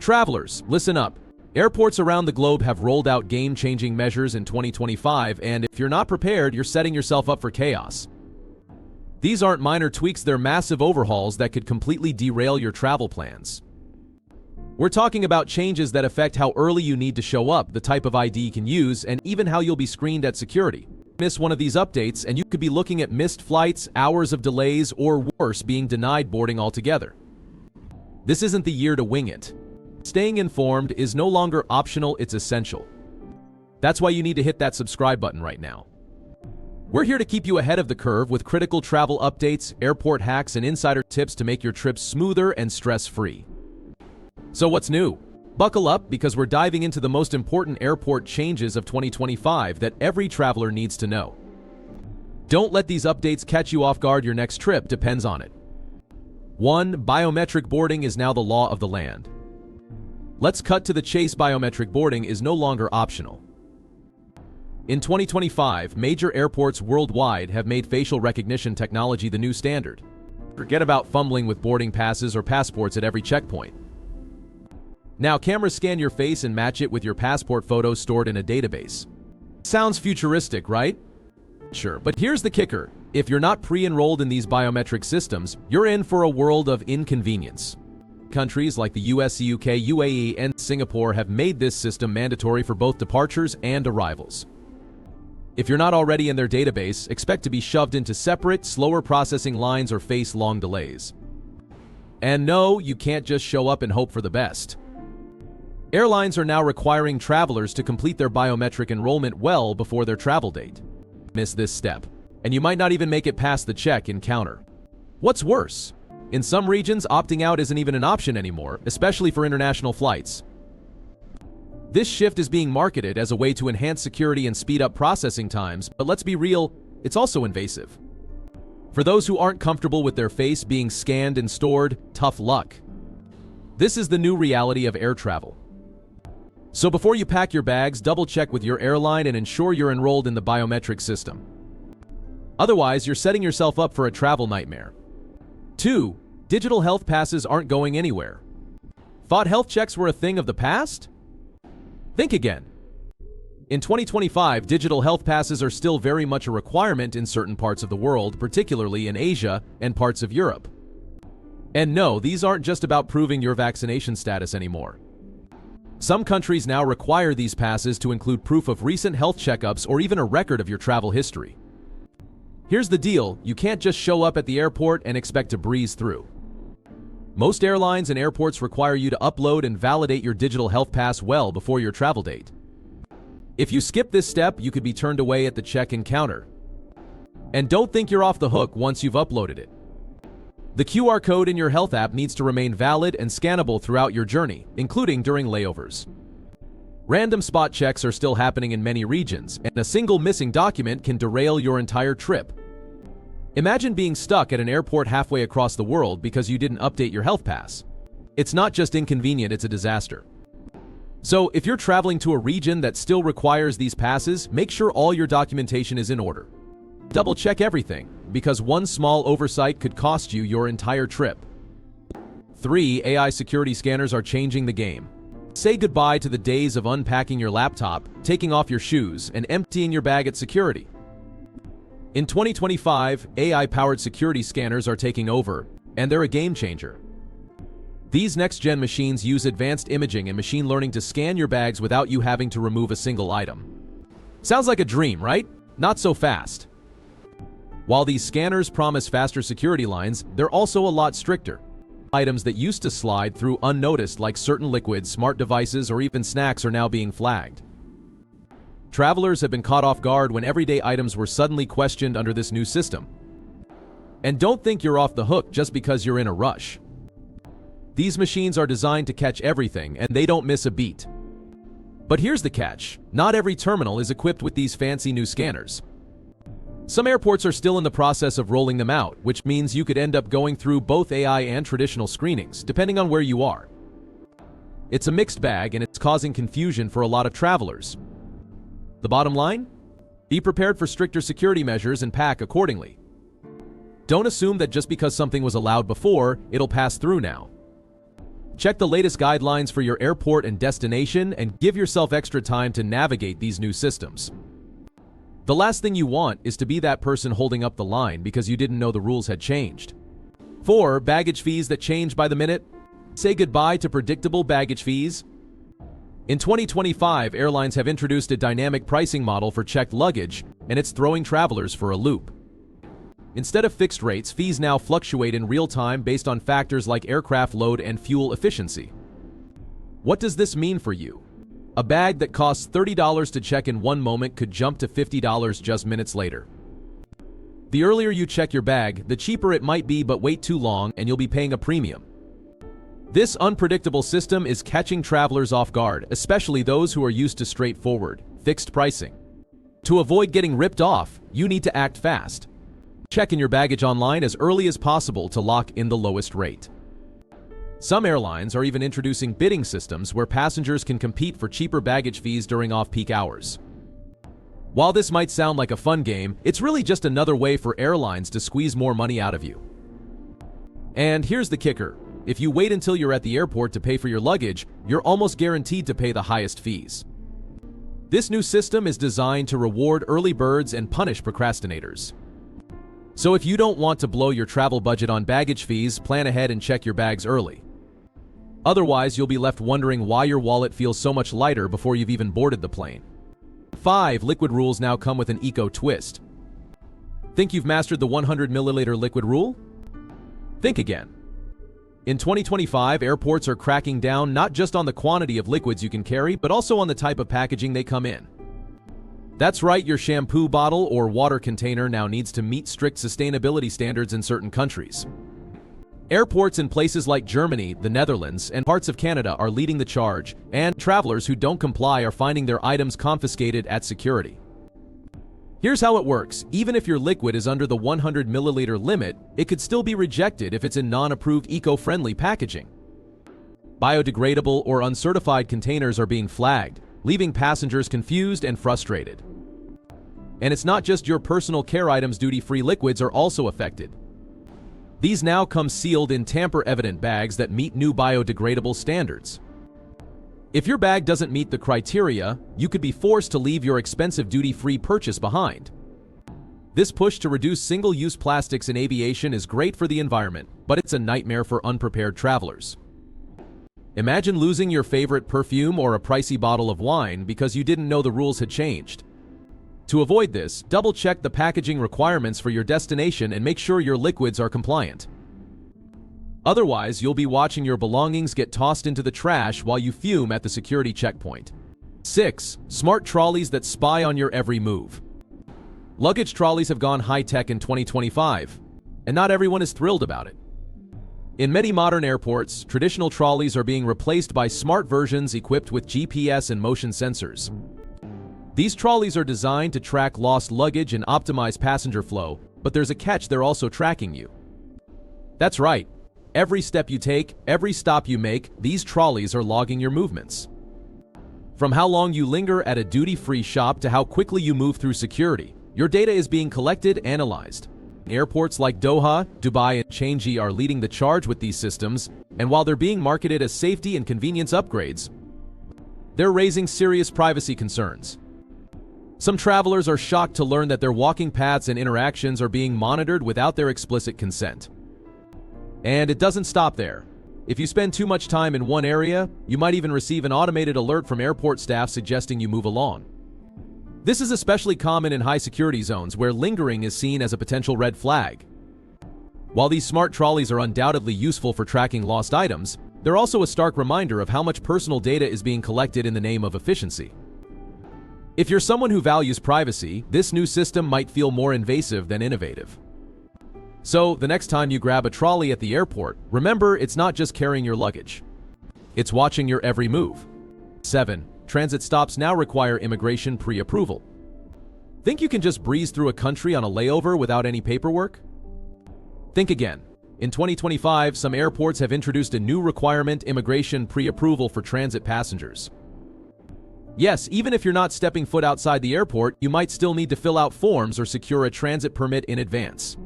Travelers, listen up. Airports around the globe have rolled out game-changing measures in 2025, and if you're not prepared, you're setting yourself up for chaos. These aren't minor tweaks, they're massive overhauls that could completely derail your travel plans. We're talking about changes that affect how early you need to show up, the type of ID you can use, and even how you'll be screened at security. Miss one of these updates, and you could be looking at missed flights, hours of delays, or worse, being denied boarding altogether. This isn't the year to wing it. Staying informed is no longer optional, it's essential. That's why you need to hit that subscribe button right now. We're here to keep you ahead of the curve with critical travel updates, airport hacks, and insider tips to make your trips smoother and stress-free. So what's new? Buckle up, because we're diving into the most important airport changes of 2025 that every traveler needs to know. Don't let these updates catch you off guard, your next trip depends on it. 1. Biometric boarding is now the law of the land. Let's cut to the chase. Biometric boarding is no longer optional. In 2025, major airports worldwide have made facial recognition technology the new standard. Forget about fumbling with boarding passes or passports at every checkpoint. Now, cameras scan your face and match it with your passport photos stored in a database. Sounds futuristic, right? Sure, but here's the kicker. If you're not pre-enrolled in these biometric systems, you're in for a world of inconvenience. Countries like the US, UK, UAE, and Singapore have made this system mandatory for both departures and arrivals. If you're not already in their database, expect to be shoved into separate, slower processing lines or face long delays. And no, you can't just show up and hope for the best. Airlines are now requiring travelers to complete their biometric enrollment well before their travel date. Miss this step, and you might not even make it past the check-in counter. What's worse? In some regions, opting out isn't even an option anymore, especially for international flights. This shift is being marketed as a way to enhance security and speed up processing times, but let's be real, it's also invasive. For those who aren't comfortable with their face being scanned and stored, tough luck. This is the new reality of air travel. So before you pack your bags, double-check with your airline and ensure you're enrolled in the biometric system. Otherwise, you're setting yourself up for a travel nightmare. 2. Digital health passes aren't going anywhere. Thought health checks were a thing of the past? Think again. In 2025, digital health passes are still very much a requirement in certain parts of the world, particularly in Asia and parts of Europe. And no, these aren't just about proving your vaccination status anymore. Some countries now require these passes to include proof of recent health checkups or even a record of your travel history. Here's the deal, you can't just show up at the airport and expect to breeze through. Most airlines and airports require you to upload and validate your digital health pass well before your travel date. If you skip this step, you could be turned away at the check-in counter. And don't think you're off the hook once you've uploaded it. The QR code in your health app needs to remain valid and scannable throughout your journey, including during layovers. Random spot checks are still happening in many regions, and a single missing document can derail your entire trip. Imagine being stuck at an airport halfway across the world because you didn't update your health pass. It's not just inconvenient, it's a disaster. So, if you're traveling to a region that still requires these passes, make sure all your documentation is in order. Double-check everything, because one small oversight could cost you your entire trip. 3. AI security scanners are changing the game. Say goodbye to the days of unpacking your laptop, taking off your shoes, and emptying your bag at security. In 2025, AI-powered security scanners are taking over, and they're a game-changer. These next-gen machines use advanced imaging and machine learning to scan your bags without you having to remove a single item. Sounds like a dream, right? Not so fast. While these scanners promise faster security lines, they're also a lot stricter. Items that used to slide through unnoticed, like certain liquids, smart devices, or even snacks, are now being flagged. Travelers have been caught off guard when everyday items were suddenly questioned under this new system. And don't think you're off the hook just because you're in a rush. These machines are designed to catch everything, and they don't miss a beat. But here's the catch. Not every terminal is equipped with these fancy new scanners. Some airports are still in the process of rolling them out, which means you could end up going through both AI and traditional screenings, depending on where you are. It's a mixed bag, and it's causing confusion for a lot of travelers. The bottom line? Be prepared for stricter security measures and pack accordingly. Don't assume that just because something was allowed before, it'll pass through now. Check the latest guidelines for your airport and destination and give yourself extra time to navigate these new systems. The last thing you want is to be that person holding up the line because you didn't know the rules had changed. 4. Baggage fees that change by the minute. Say goodbye to predictable baggage fees. In 2025, airlines have introduced a dynamic pricing model for checked luggage, and it's throwing travelers for a loop. Instead of fixed rates, fees now fluctuate in real time based on factors like aircraft load and fuel efficiency. What does this mean for you? A bag that costs $30 to check in one moment could jump to $50 just minutes later. The earlier you check your bag, the cheaper it might be, but wait too long and you'll be paying a premium. This unpredictable system is catching travelers off guard, especially those who are used to straightforward, fixed pricing. To avoid getting ripped off, you need to act fast. Check in your baggage online as early as possible to lock in the lowest rate. Some airlines are even introducing bidding systems where passengers can compete for cheaper baggage fees during off-peak hours. While this might sound like a fun game, it's really just another way for airlines to squeeze more money out of you. And here's the kicker. If you wait until you're at the airport to pay for your luggage, you're almost guaranteed to pay the highest fees. This new system is designed to reward early birds and punish procrastinators. So if you don't want to blow your travel budget on baggage fees, plan ahead and check your bags early. Otherwise, you'll be left wondering why your wallet feels so much lighter before you've even boarded the plane. 5. Liquid rules now come with an eco twist. Think you've mastered the 100 milliliter liquid rule? Think again. In 2025, airports are cracking down not just on the quantity of liquids you can carry, but also on the type of packaging they come in. That's right, your shampoo bottle or water container now needs to meet strict sustainability standards in certain countries. Airports in places like Germany, the Netherlands, and parts of Canada are leading the charge, and travelers who don't comply are finding their items confiscated at security. Here's how it works. Even if your liquid is under the 100 milliliter limit, it could still be rejected if it's in non-approved eco-friendly packaging. Biodegradable or uncertified containers are being flagged, leaving passengers confused and frustrated. And it's not just your personal care items, duty-free liquids are also affected. These now come sealed in tamper-evident bags that meet new biodegradable standards. If your bag doesn't meet the criteria, you could be forced to leave your expensive duty-free purchase behind. This push to reduce single-use plastics in aviation is great for the environment, but it's a nightmare for unprepared travelers. Imagine losing your favorite perfume or a pricey bottle of wine because you didn't know the rules had changed. To avoid this, double-check the packaging requirements for your destination and make sure your liquids are compliant. Otherwise, you'll be watching your belongings get tossed into the trash while you fume at the security checkpoint. 6. Smart trolleys that spy on your every move. Luggage trolleys have gone high-tech in 2025, and not everyone is thrilled about it. In many modern airports, traditional trolleys are being replaced by smart versions equipped with GPS and motion sensors. These trolleys are designed to track lost luggage and optimize passenger flow, but there's a catch: they're also tracking you. That's right. Every step you take, every stop you make, these trolleys are logging your movements. From how long you linger at a duty-free shop to how quickly you move through security, your data is being collected, analyzed. Airports like Doha, Dubai, and Changi are leading the charge with these systems, and while they're being marketed as safety and convenience upgrades, they're raising serious privacy concerns. Some travelers are shocked to learn that their walking paths and interactions are being monitored without their explicit consent. And it doesn't stop there. If you spend too much time in one area, you might even receive an automated alert from airport staff suggesting you move along. This is especially common in high-security zones where lingering is seen as a potential red flag. While these smart trolleys are undoubtedly useful for tracking lost items, they're also a stark reminder of how much personal data is being collected in the name of efficiency. If you're someone who values privacy, this new system might feel more invasive than innovative. So, the next time you grab a trolley at the airport, remember it's not just carrying your luggage. It's watching your every move. 7. Transit stops now require immigration pre-approval. Think you can just breeze through a country on a layover without any paperwork? Think again. In 2025, some airports have introduced a new requirement: immigration pre-approval for transit passengers. Yes, even if you're not stepping foot outside the airport, you might still need to fill out forms or secure a transit permit in advance.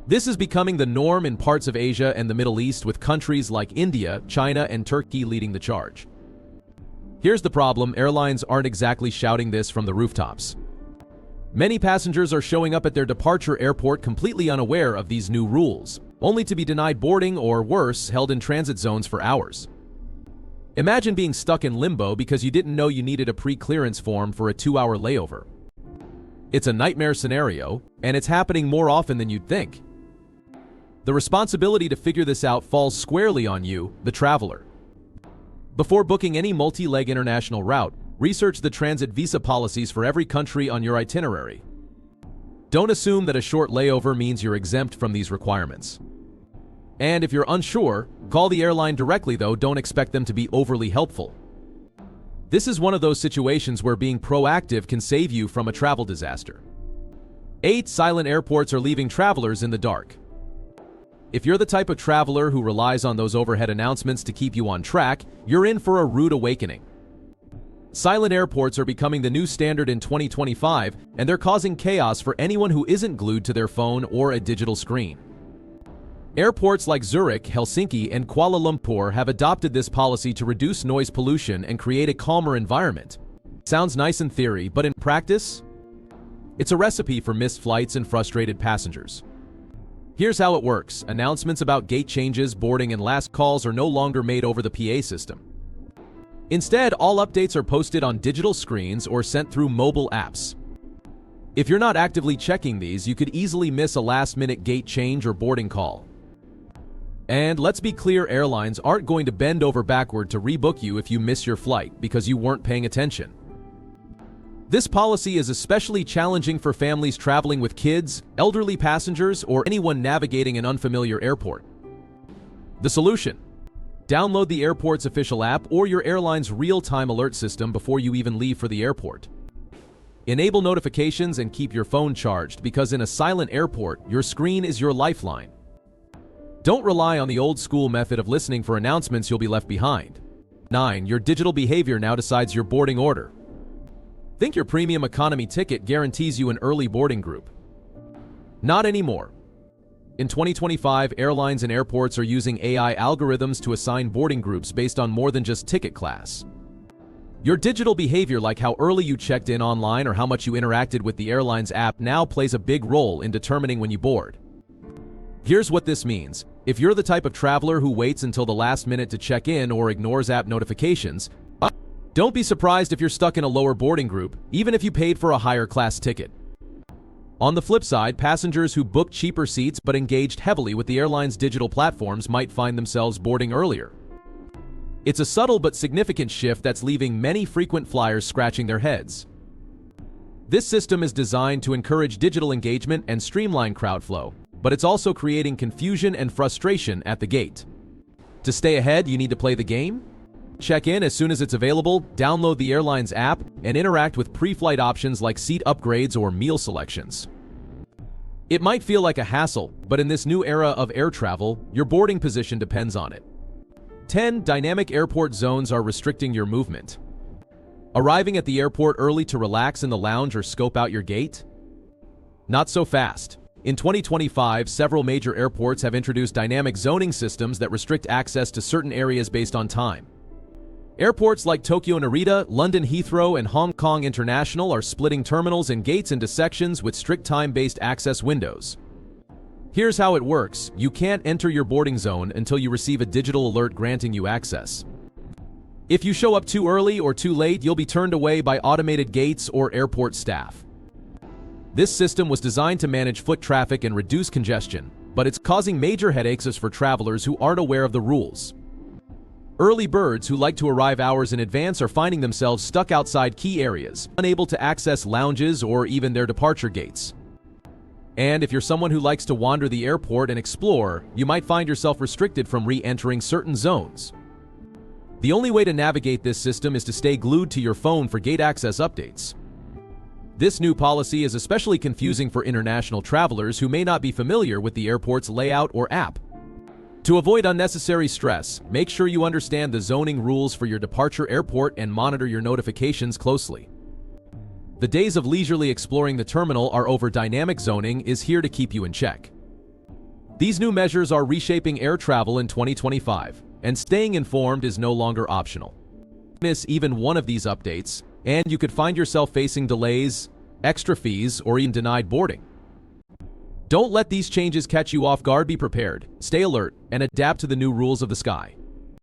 This is becoming the norm in parts of Asia and the Middle East, with countries like India, China, and Turkey leading the charge. Here's the problem: airlines aren't exactly shouting this from the rooftops. Many passengers are showing up at their departure airport completely unaware of these new rules, only to be denied boarding or, worse, held in transit zones for hours. Imagine being stuck in limbo because you didn't know you needed a pre-clearance form for a 2-hour layover. It's a nightmare scenario, and it's happening more often than you'd think. The responsibility to figure this out falls squarely on you, the traveler. Before booking any multi-leg international route, research the transit visa policies for every country on your itinerary. Don't assume that a short layover means you're exempt from these requirements. And if you're unsure, call the airline directly, though don't expect them to be overly helpful. This is one of those situations where being proactive can save you from a travel disaster. 8 silent airports are leaving travelers in the dark. If you're the type of traveler who relies on those overhead announcements to keep you on track, you're in for a rude awakening. Silent airports are becoming the new standard in 2025, and they're causing chaos for anyone who isn't glued to their phone or a digital screen. Airports like Zurich, Helsinki, and Kuala Lumpur have adopted this policy to reduce noise pollution and create a calmer environment. Sounds nice in theory, but in practice, it's a recipe for missed flights and frustrated passengers. Here's how it works. Announcements about gate changes, boarding, and last calls are no longer made over the PA system. Instead, all updates are posted on digital screens or sent through mobile apps. If you're not actively checking these, you could easily miss a last-minute gate change or boarding call. And let's be clear, airlines aren't going to bend over backward to rebook you if you miss your flight because you weren't paying attention. This policy is especially challenging for families traveling with kids, elderly passengers, or anyone navigating an unfamiliar airport. The solution: download the airport's official app or your airline's real-time alert system before you even leave for the airport. Enable notifications and keep your phone charged, because in a silent airport, your screen is your lifeline. Don't rely on the old-school method of listening for announcements; you'll be left behind. 9. Your digital behavior now decides your boarding order. Think your premium economy ticket guarantees you an early boarding group? Not anymore. In 2025, airlines and airports are using AI algorithms to assign boarding groups based on more than just ticket class. Your digital behavior, like how early you checked in online or how much you interacted with the airline's app, now plays a big role in determining when you board. Here's what this means. If you're the type of traveler who waits until the last minute to check in or ignores app notifications, don't be surprised if you're stuck in a lower boarding group, even if you paid for a higher class ticket. On the flip side, passengers who booked cheaper seats but engaged heavily with the airline's digital platforms might find themselves boarding earlier. It's a subtle but significant shift that's leaving many frequent flyers scratching their heads. This system is designed to encourage digital engagement and streamline crowd flow, but it's also creating confusion and frustration at the gate. To stay ahead, you need to play the game. Check in as soon as it's available, download the airline's app, and interact with pre-flight options like seat upgrades or meal selections. It might feel like a hassle, but in this new era of air travel, your boarding position depends on it. 10. Dynamic airport zones are restricting your movement. Arriving at the airport early to relax in the lounge or scope out your gate? Not so fast. In 2025, several major airports have introduced dynamic zoning systems that restrict access to certain areas based on time. Airports like Tokyo Narita, London Heathrow, and Hong Kong International are splitting terminals and gates into sections with strict time-based access windows. Here's how it works. You can't enter your boarding zone until you receive a digital alert granting you access. If you show up too early or too late, you'll be turned away by automated gates or airport staff. This system was designed to manage foot traffic and reduce congestion, but it's causing major headaches for travelers who aren't aware of the rules. Early birds who like to arrive hours in advance are finding themselves stuck outside key areas, unable to access lounges or even their departure gates. And if you're someone who likes to wander the airport and explore, you might find yourself restricted from re-entering certain zones. The only way to navigate this system is to stay glued to your phone for gate access updates. This new policy is especially confusing for international travelers who may not be familiar with the airport's layout or app. To avoid unnecessary stress, make sure you understand the zoning rules for your departure airport and monitor your notifications closely. The days of leisurely exploring the terminal are over. Dynamic zoning is here to keep you in check. These new measures are reshaping air travel in 2025, and staying informed is no longer optional. Miss even one of these updates, and you could find yourself facing delays, extra fees, or even denied boarding. Don't let these changes catch you off guard. Be prepared, stay alert, and adapt to the new rules of the sky.